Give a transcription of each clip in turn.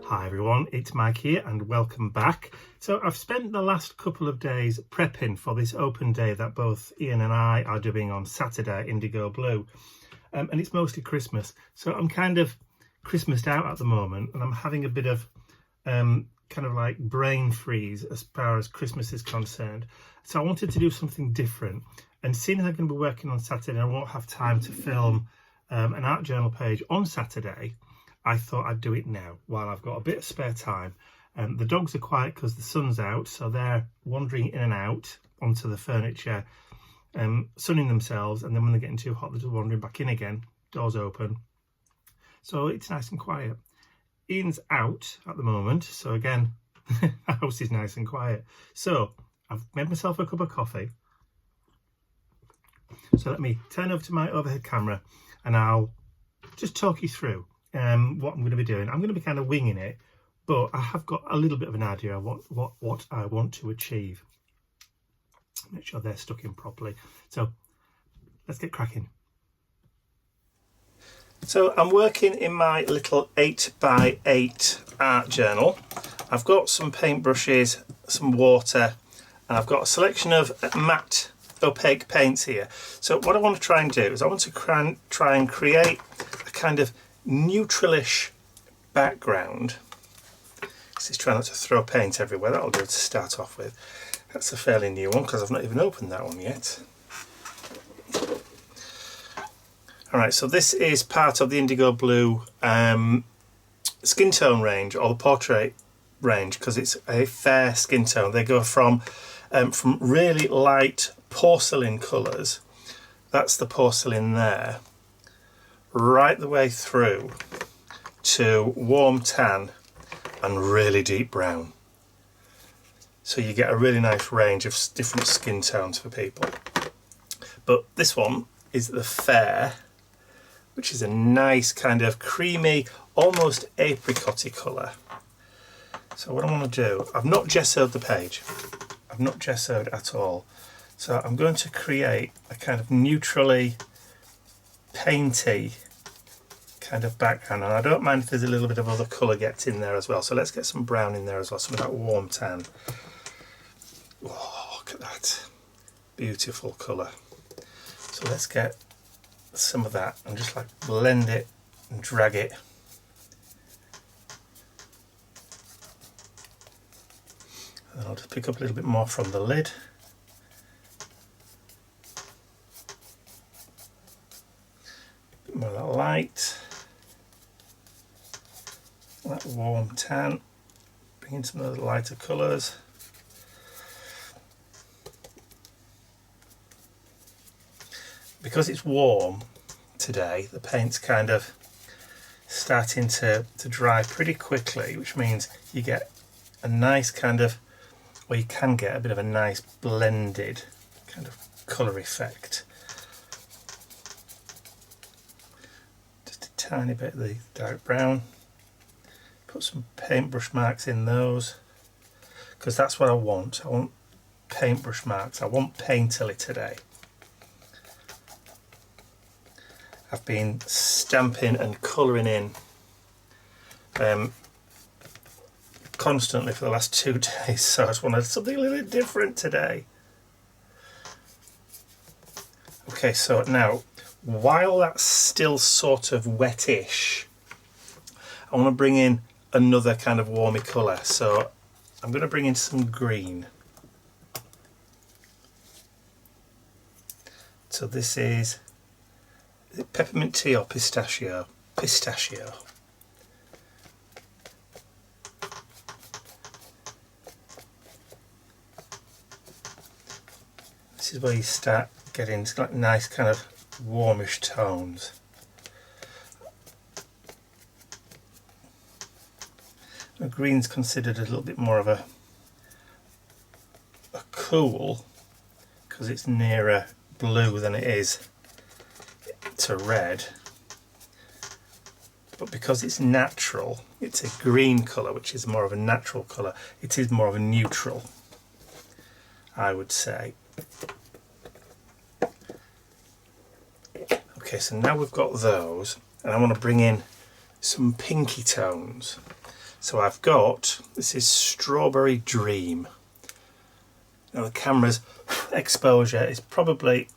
Hi everyone, it's Mike here and welcome back. So I've spent the last couple of days prepping for this open day that both Ian and I are doing on Saturday, Indigo Blue. And it's mostly Christmas. So I'm kind of Christmased out at the moment and I'm having a bit of kind of like brain freeze as far as Christmas is concerned. So I wanted to do something different. And seeing as I'm going to be working on Saturday and I won't have time to film an art journal page on Saturday, I thought I'd do it now while I've got a bit of spare time. The dogs are quiet because the sun's out, so they're wandering in and out onto the furniture, sunning themselves, and then when they're getting too hot, they're just wandering back in again, doors open. So it's nice and quiet. Ian's out at the moment, so again, the house is nice and quiet. So I've made myself a cup of coffee. So let me turn over to my overhead camera and I'll just talk you through what I'm going to be doing. I'm going to be kind of winging it, but I have got a little bit of an idea of what I want to achieve. Make sure they're stuck in properly. So let's get cracking. So I'm working in my little 8x8 art journal. I've got some paintbrushes, some water, and I've got a selection of matte opaque paints here. So what I want to try and do is I want to try and create a kind of neutralish background. Just try not to throw paint everywhere. That'll do to start off with. That's a fairly new one because I've not even opened that one yet. Alright, so this is part of the Indigo Blue skin tone range, or the portrait range, because it's a fair skin tone. They go from really light porcelain colours, that's the porcelain there, right the way through to warm tan and really deep brown. So you get a really nice range of different skin tones for people. But this one is the fair, which is a nice kind of creamy, almost apricot-y colour. So what I want to do, I've not gessoed the page. I've not gessoed at all. So I'm going to create a kind of neutrally painty kind of background, and I don't mind if there's a little bit of other colour gets in there as well. So let's get some brown in there as well, some of that warm tan. Oh, look at that beautiful colour. So let's get some of that and just like blend it and drag it. And I'll just pick up a little bit more from the lid. A bit more of that light, that warm tan, bring in some of the lighter colours. Because it's warm today, the paint's kind of starting to dry pretty quickly, which means you get a nice kind of, well, you can get a bit of a nice blended kind of colour effect. Just a tiny bit of the dark brown. Put some paintbrush marks in those, because that's what I want. I want paintbrush marks. I want painterly today. I've been stamping and colouring in constantly for the last 2 days, so I just wanted something a little bit different today. Okay, so now, while that's still sort of wettish, I want to bring in another kind of warmy colour. So I'm going to bring in some green. So this is it peppermint tea or pistachio? Pistachio. This is where you start getting like nice kind of warmish tones. Now, green's considered a little bit more of a cool, because it's nearer blue than it is to red, but because it's natural, it's a green colour, which is more of a natural colour, it is more of a neutral, I would say. Okay, so now we've got those, and I want to bring in some pinky tones. So I've got, this is Strawberry Dream. Now the camera's exposure is probably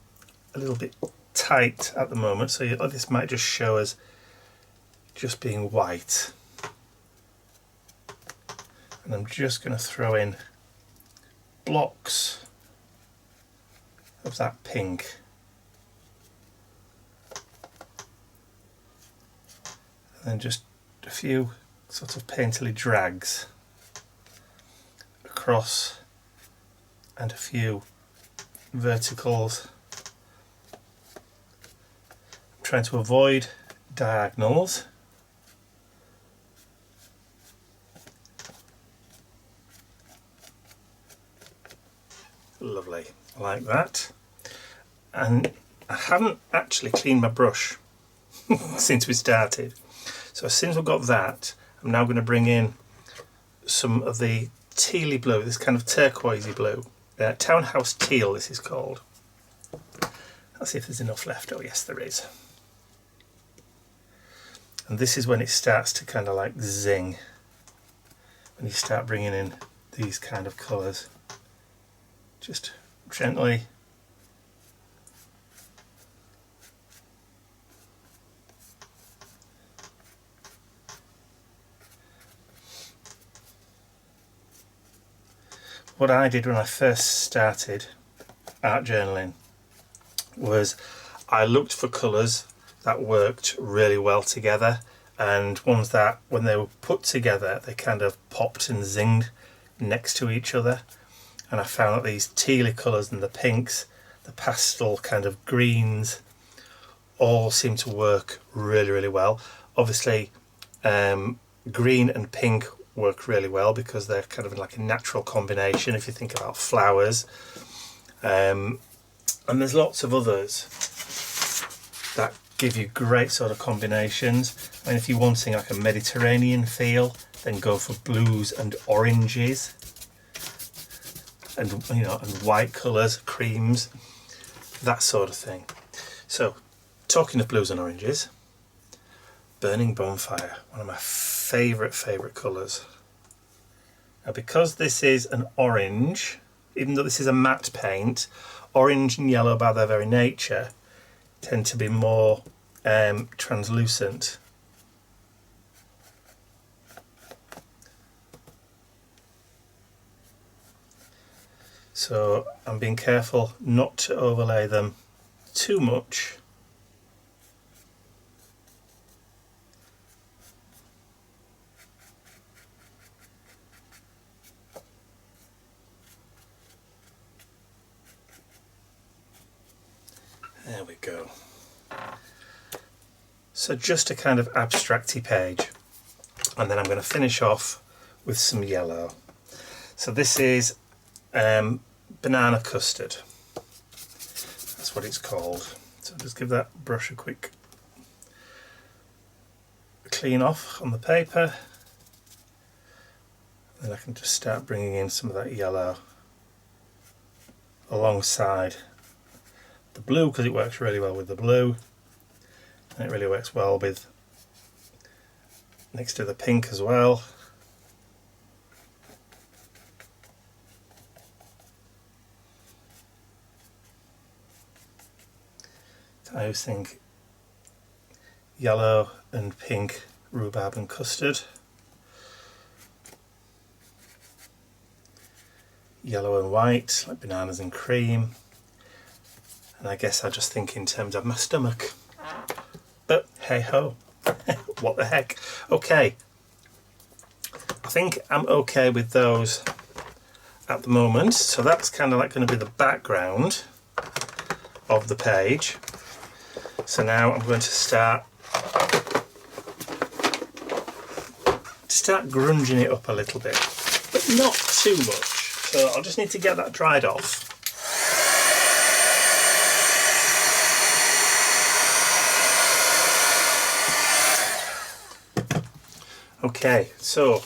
a little bit tight at the moment, so this might just show as just being white. And I'm just going to throw in blocks of that pink. And then just a few sort of painterly drags across and a few verticals. I'm trying to avoid diagonals. Lovely, I like that. And I haven't actually cleaned my brush since we started. So as soon as we've got that, I'm now going to bring in some of the tealy blue, this kind of turquoisey blue. Townhouse Teal, this is called. Let's see if there's enough left. Oh yes, there is. And this is when it starts to kind of like zing. When you start bringing in these kind of colours. Just gently. What I did when I first started art journaling was I looked for colours that worked really well together, and ones that when they were put together they kind of popped and zinged next to each other. And I found that these tealy colours and the pinks, the pastel kind of greens, all seem to work really, really well. Obviously, green and pink work really well because they're kind of like a natural combination if you think about flowers. And there's lots of others that give you great sort of combinations. And if you're wanting like a Mediterranean feel, then go for blues and oranges. And you know, and white colours, creams, that sort of thing. So, talking of blues and oranges, Burning Bonfire, one of my favourite colours. Now, because this is an orange, even though this is a matte paint, orange and yellow by their very nature tend to be more translucent. So I'm being careful not to overlay them too much. There we go. So just a kind of abstracty page, and then I'm going to finish off with some yellow. So this is banana custard, that's what it's called. So just give that brush a quick clean off on the paper, then I can just start bringing in some of that yellow alongside the blue, because it works really well with the blue, and it really works well with next to the pink as well. I always think yellow and pink, rhubarb and custard. Yellow and white, like bananas and cream. And I guess I just think in terms of my stomach. But hey ho, what the heck. Okay, I think I'm okay with those at the moment. So that's kind of like going to be the background of the page. So now I'm going to start grunging it up a little bit, but not too much. So I'll just need to get that dried off. Okay, so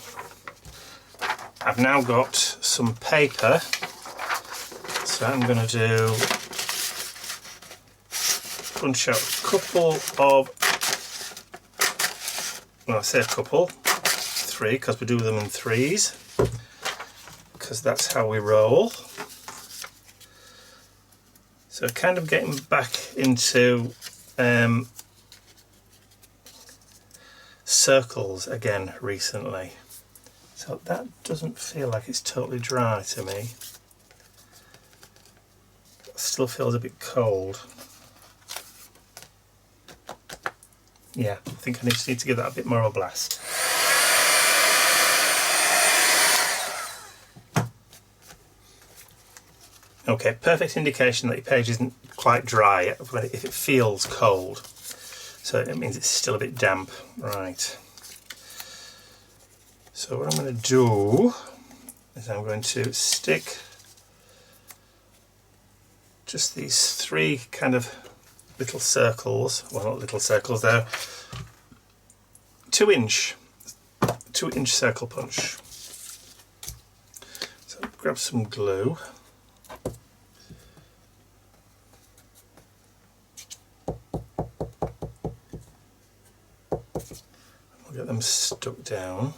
I've now got some paper, so I'm going to do punch out a couple of, well, I say a couple, 3 because we do them in threes, because that's how we roll. So kind of getting back into circles again recently. So that doesn't feel like it's totally dry to me. It still feels a bit cold. Yeah, I think I just need to give that a bit more of a blast. Okay, perfect indication that your page isn't quite dry if it feels cold. So it means it's still a bit damp. Right. So what I'm going to do is I'm going to stick just these 3 kind of little circles, well not little circles, they're 2-inch circle punch. So grab some glue. We'll get them stuck down.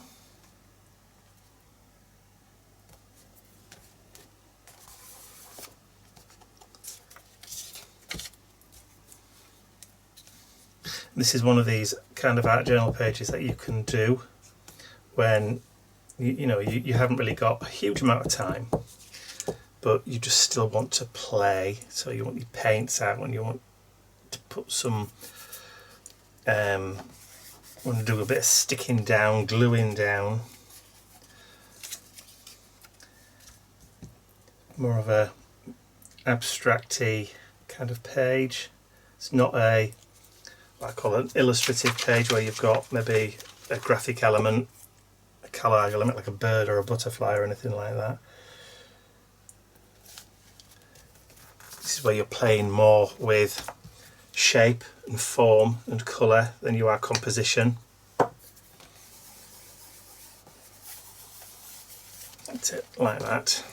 This is one of these kind of art journal pages that you can do when you haven't really got a huge amount of time, but you just still want to play. So you want your paints out and you want to put some want to do a bit of sticking down, gluing down. More of a abstract-y kind of page. It's not a, what I call an illustrative page where you've got maybe a graphic element, a colour element like a bird or a butterfly or anything like that. This is where you're playing more with shape and form and colour than you are composition. That's it, like that.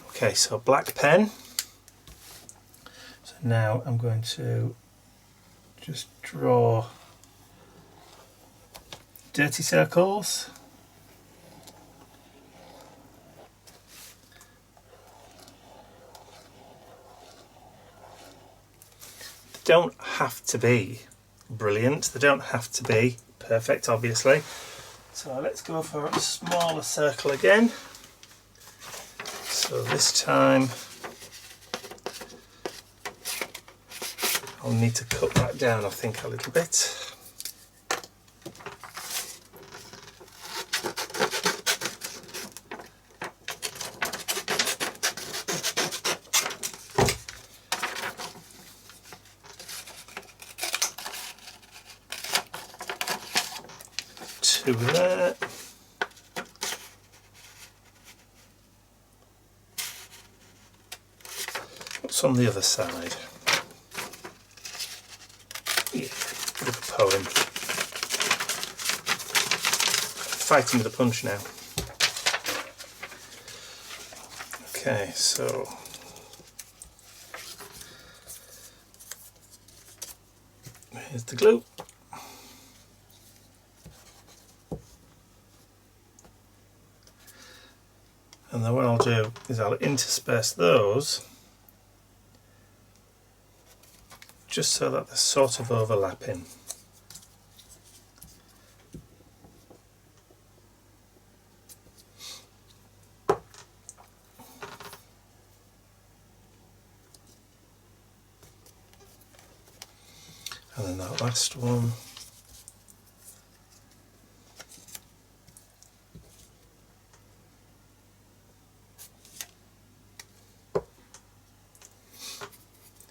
Okay, so black pen. So now I'm going to just draw dirty circles. They don't have to be brilliant, they don't have to be perfect, obviously. So let's go for a smaller circle again. So this time I'll need to cut that down, I think, a little bit. Two there. What's on the other side? Yeah, bit of a poem. Fighting with a punch now. Okay, so here's the glue. And then what I'll do is I'll intersperse those just so that they're sort of overlapping. And then that last one.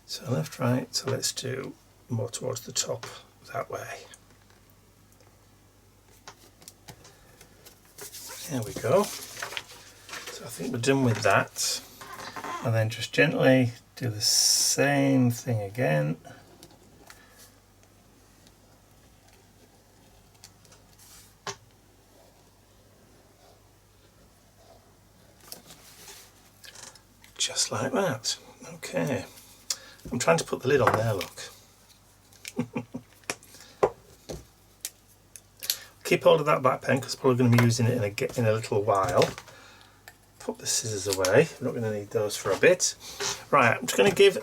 So left, right, so let's do more towards the top that way. There we go. So I think we're done with that. And then just gently do the same thing again. Just like that. Okay. I'm trying to put the lid on there, look. keep hold of that black pen because I'm probably going to be using it in a little while. Put the scissors away, we're not going to need those for a bit. Right, I'm just going to give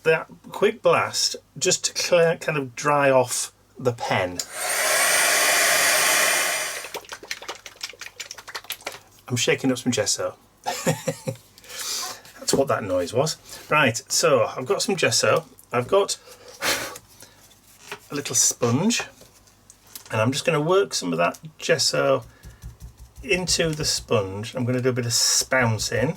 that quick blast just to kind of dry off the pen. I'm shaking up some gesso. That's what that noise was. Right, so I've got some gesso, I've got a little sponge, and I'm just going to work some of that gesso into the sponge. I'm going to do a bit of spouncing.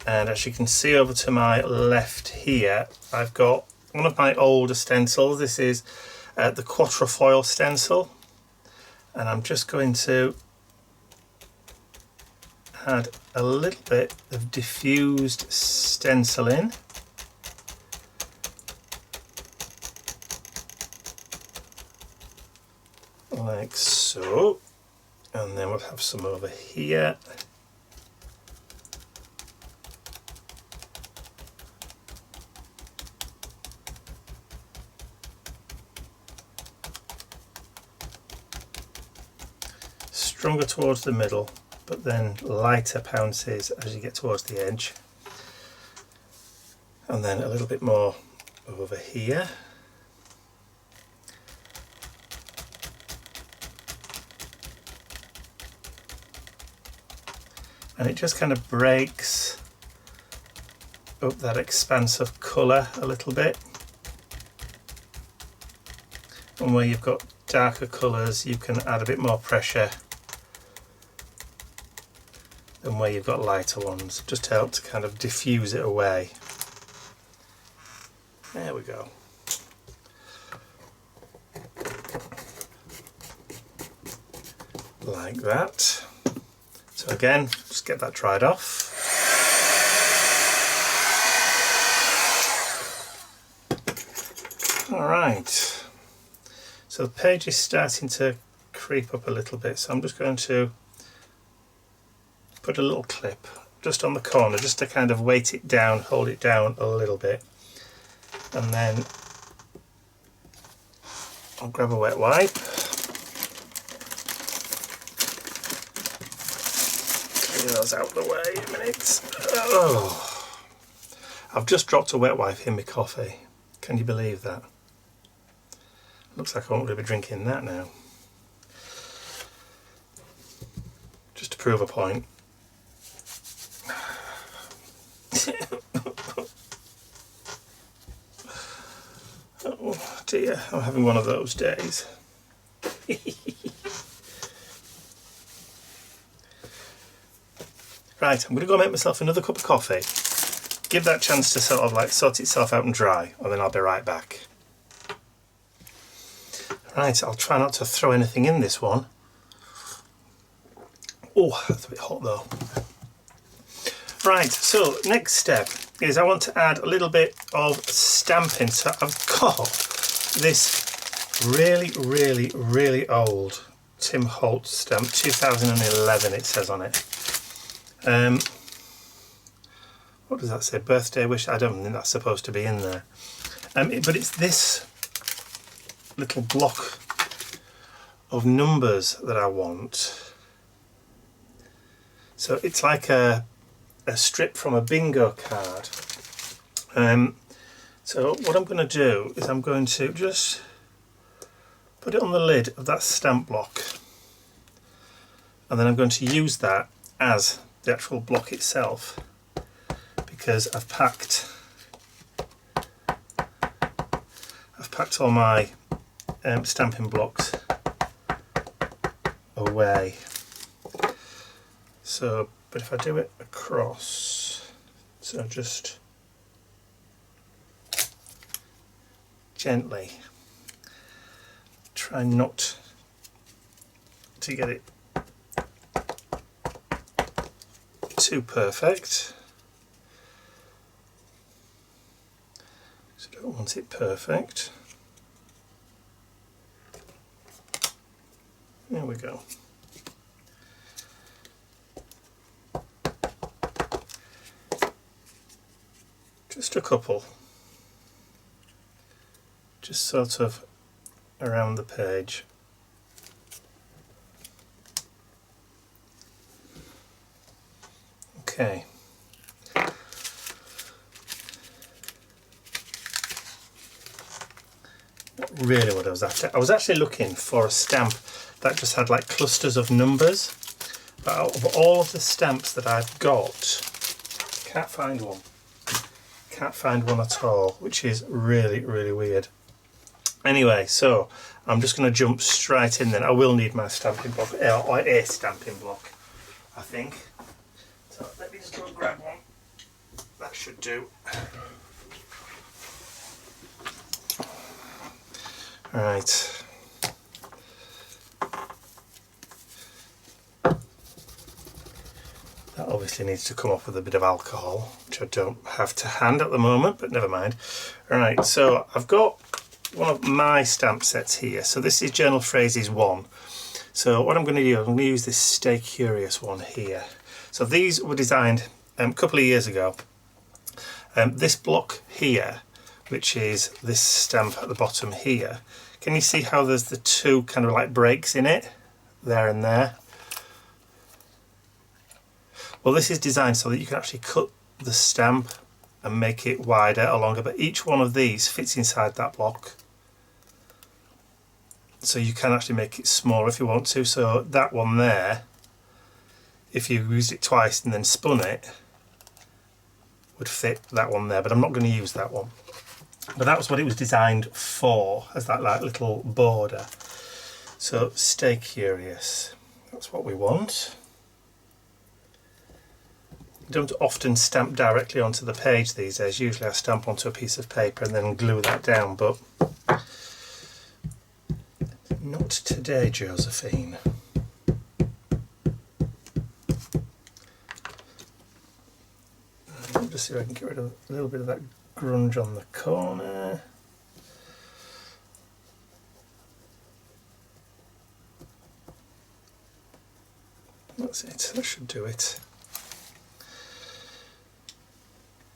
And as you can see over to my left here, I've got one of my older stencils. This is the quatrefoil stencil. And I'm just going to add a little bit of diffused stencil in. Like so. And then we'll have some over here. Stronger towards the middle, but then lighter pounces as you get towards the edge. And then a little bit more over here. And it just kind of breaks up that expanse of colour a little bit. And where you've got darker colours, you can add a bit more pressure than where you've got lighter ones, just to help to kind of diffuse it away. There we go. Like that. So again, just get that dried off. Alright, so the page is starting to creep up a little bit, so I'm just going to put a little clip just on the corner just to kind of weight it down, hold it down a little bit, and then I'll grab a wet wipe, clear those out of the way a minute. Oh, I've just dropped a wet wipe in my coffee. Can you believe that? Looks like I won't really be drinking that now. Just to prove a point. Oh dear, I'm having one of those days. Right, I'm going to go make myself another cup of coffee. Give that chance to sort of like sort itself out and dry, and then I'll be right back. Right, I'll try not to throw anything in this one. Oh, that's a bit hot though. Right, so next step is I want to add a little bit of stamping. So I've got this really old Tim Holtz stamp, 2011 it says on it. What does that say? Birthday wish? I don't think that's supposed to be in there. But it's this little block of numbers that I want. So it's like a strip from a bingo card. So what I'm going to do is I'm going to just put it on the lid of that stamp block, and then I'm going to use that as the actual block itself, because I've packed all my stamping blocks away. So, but if I do it across, so just gently, try not to get it too perfect. So I don't want it perfect. There we go. Just a couple. Just sort of around the page. Okay. Really what I was after. I was actually looking for a stamp that just had like clusters of numbers, but out of all of the stamps that I've got, can't find one. Can't find one at all, which is really, really weird. Anyway, so I'm just going to jump straight in then. I will need my stamping block, or a stamping block, I think. So let me just go and grab one. That should do. Right. That obviously needs to come off with a bit of alcohol, which I don't have to hand at the moment, but never mind. Alright, so I've got one of my stamp sets here. So this is Journal Phrases 1. So what I'm going to do, I'm going to use this Stay Curious one here. So these were designed a couple of years ago. This block here, which is this stamp at the bottom here, can you see how there's the two kind of like breaks in it, there and there? Well, this is designed so that you can actually cut the stamp and make it wider or longer, but each one of these fits inside that block. So you can actually make it smaller if you want to. So that one there, if you used it twice and then spun it, would fit that one there, but I'm not going to use that one. But that was what it was designed for, as that like little border. So Stay Curious, that's what we want. I don't often stamp directly onto the page these days. Usually I stamp onto a piece of paper and then glue that down, but not today, Josephine. I'll just see if I can get rid of a little bit of that grunge on the corner. That's it, that should do it.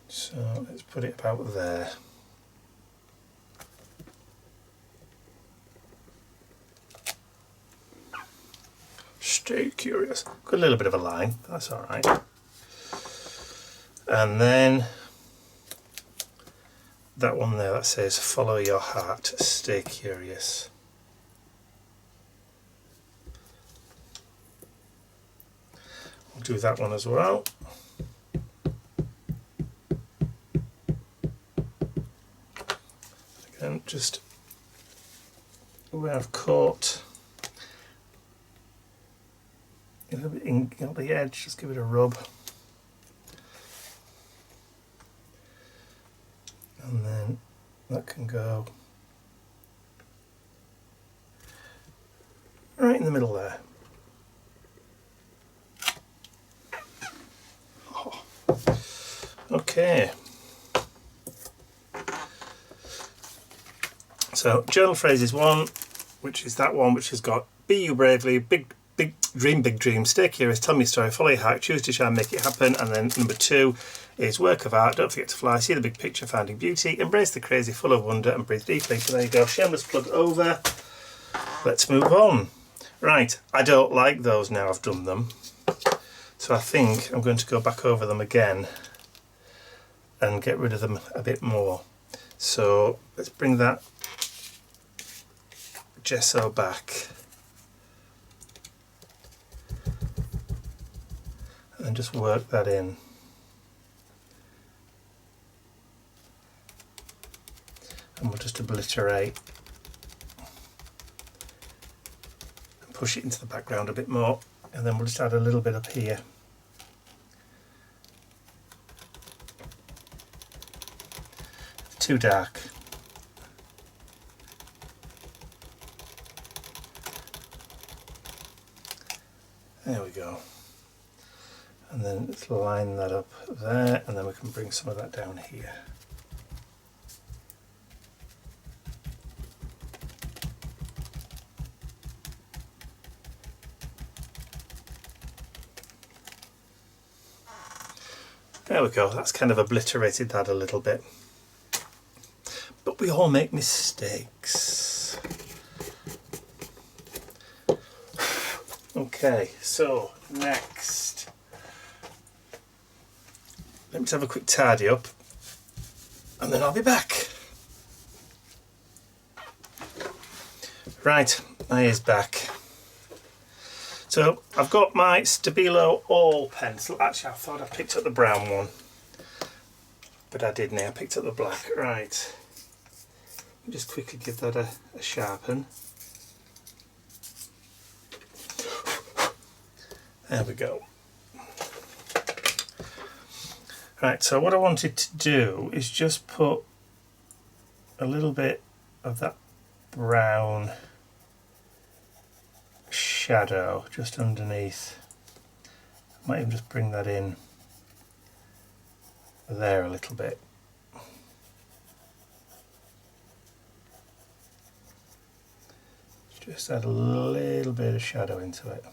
So let's put it about there. Stay Curious. Got a little bit of a line, that's alright. And then that one there that says Follow Your Heart, Stay Curious. We'll do that one as well. Again, just where I've caught a little bit ink on the edge, just give it a rub. And then that can go right in the middle there. Oh. Okay. So Journal Phrases 1, which is that one which has got Be You Bravely, Big Dreams, Stay Curious, Tell Me a Story, Follow Your Heart, Choose to Shine, Make It Happen. And then number 2 is Work of Art, Don't Forget to Fly, See the Big Picture, Finding Beauty, Embrace the Crazy, Full of Wonder, and Breathe Deeply. So there you go, shameless plug over. Let's move on. Right, I don't like those now I've done them. So I think I'm going to go back over them again and get rid of them a bit more. So let's bring that gesso back. And just work that in. And we'll just obliterate and push it into the background a bit more, and then we'll just add a little bit up here. Too dark. There we go. And then let's line that up there, and then we can bring some of that down here. There we go, that's kind of obliterated that a little bit. But we all make mistakes. Okay, so next, let me just have a quick tidy up and then I'll be back. Right, my ear's back. So I've got my Stabilo All pencil. Actually, I thought I picked up the brown one, but I didn't. I picked up the black. Right, let me just quickly give that a sharpen. There we go. Right, so what I wanted to do is just put a little bit of that brown shadow just underneath. I might even just bring that in there a little bit. Just add a little bit of shadow into it.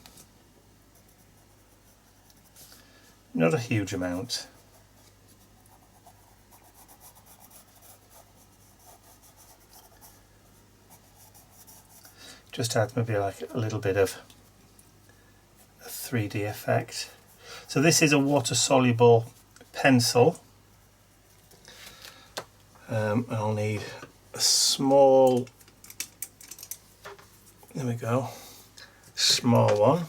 Not a huge amount. Just add maybe like a little bit of a 3D effect. So this is a water soluble pencil. I'll need a small, there we go, small one,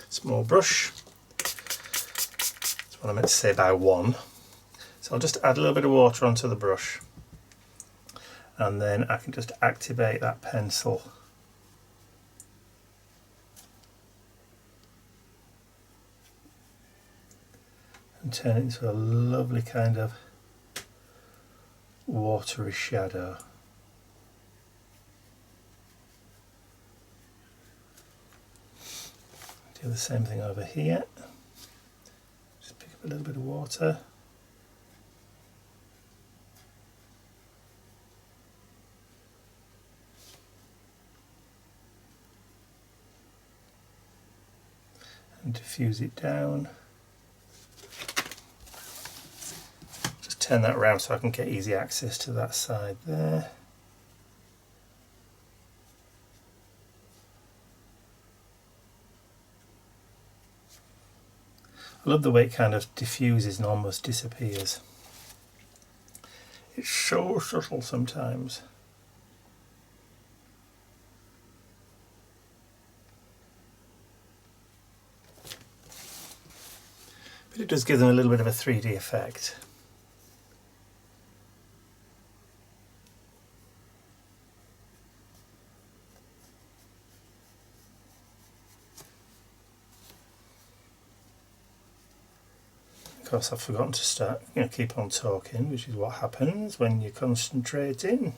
small brush. That's what I meant to say by one. So I'll just add a little bit of water onto the brush and then I can just activate that pencil. And turn it into a lovely kind of watery shadow. Do the same thing over here. Just pick up a little bit of water. And diffuse it down. Turn that around so I can get easy access to that side there. I love the way it kind of diffuses and almost disappears. It's so subtle sometimes. But it does give them a little bit of a 3D effect. Of course, I've forgotten to start, keep on talking, which is what happens when you're concentrating.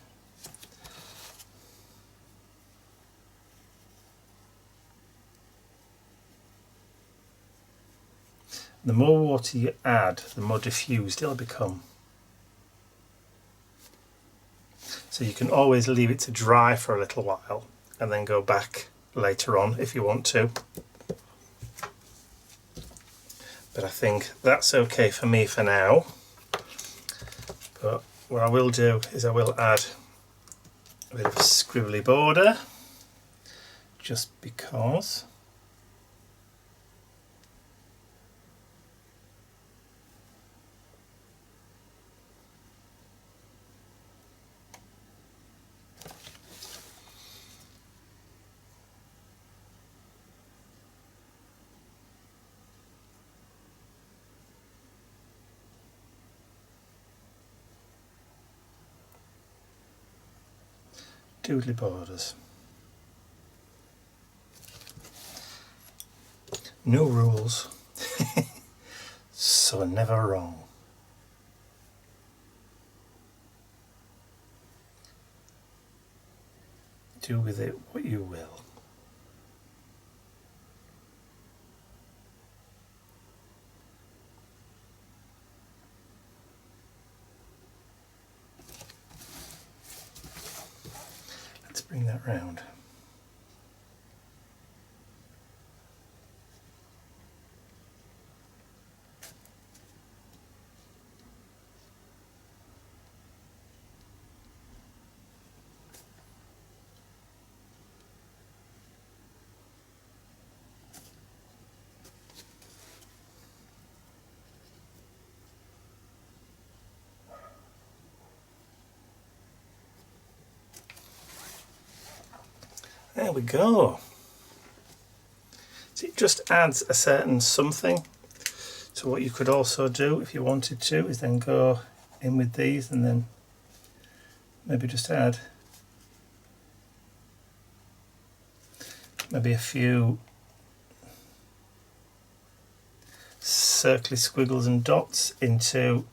The more water you add, the more diffused it'll become. So you can always leave it to dry for a little while and then go back later on if you want to. But I think that's okay for me for now. But what I will do is I will add a bit of a scribbly border, just because. Doodly borders. No rules, so never wrong. Do with it what you will. Let's bring that round. There we go. So it just adds a certain something. So what you could also do if you wanted to is then go in with these and then maybe just add maybe a few circly squiggles and dots into,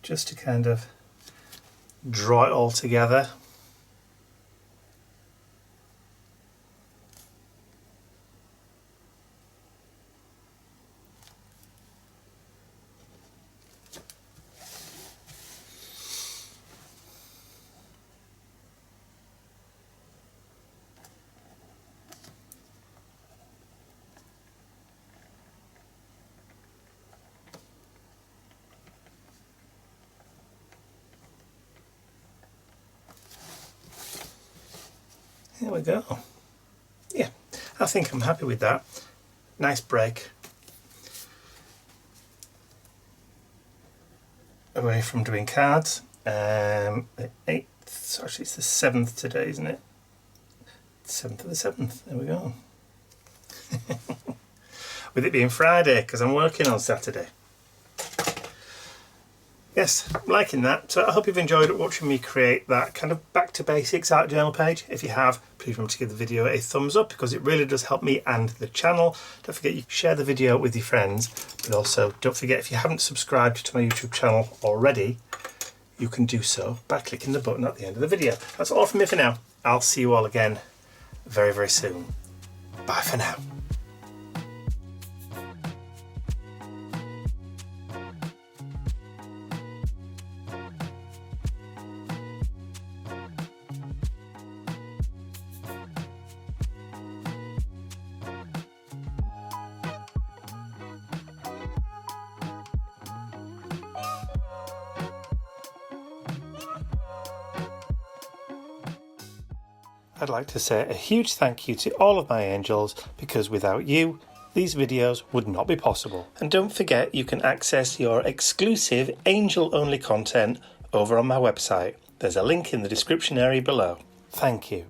just to kind of draw it all together. There we go. Yeah, I think I'm happy with that. Nice break away from doing cards. The 8th, actually it's the 7th today, isn't it? 7th of the 7th, there we go. With it being Friday, because I'm working on Saturday. Yes, I'm liking that. So I hope you've enjoyed watching me create that kind of back to basics art journal page. If you have, please remember to give the video a thumbs up because it really does help me and the channel. Don't forget you can share the video with your friends, but also don't forget if you haven't subscribed to my YouTube channel already, you can do so by clicking the button at the end of the video. That's all from me for now. I'll see you all again very, very soon. Bye for now. I'd like to say a huge thank you to all of my angels because without you, these videos would not be possible. And don't forget you can access your exclusive angel-only content over on my website. There's a link in the description area below. Thank you.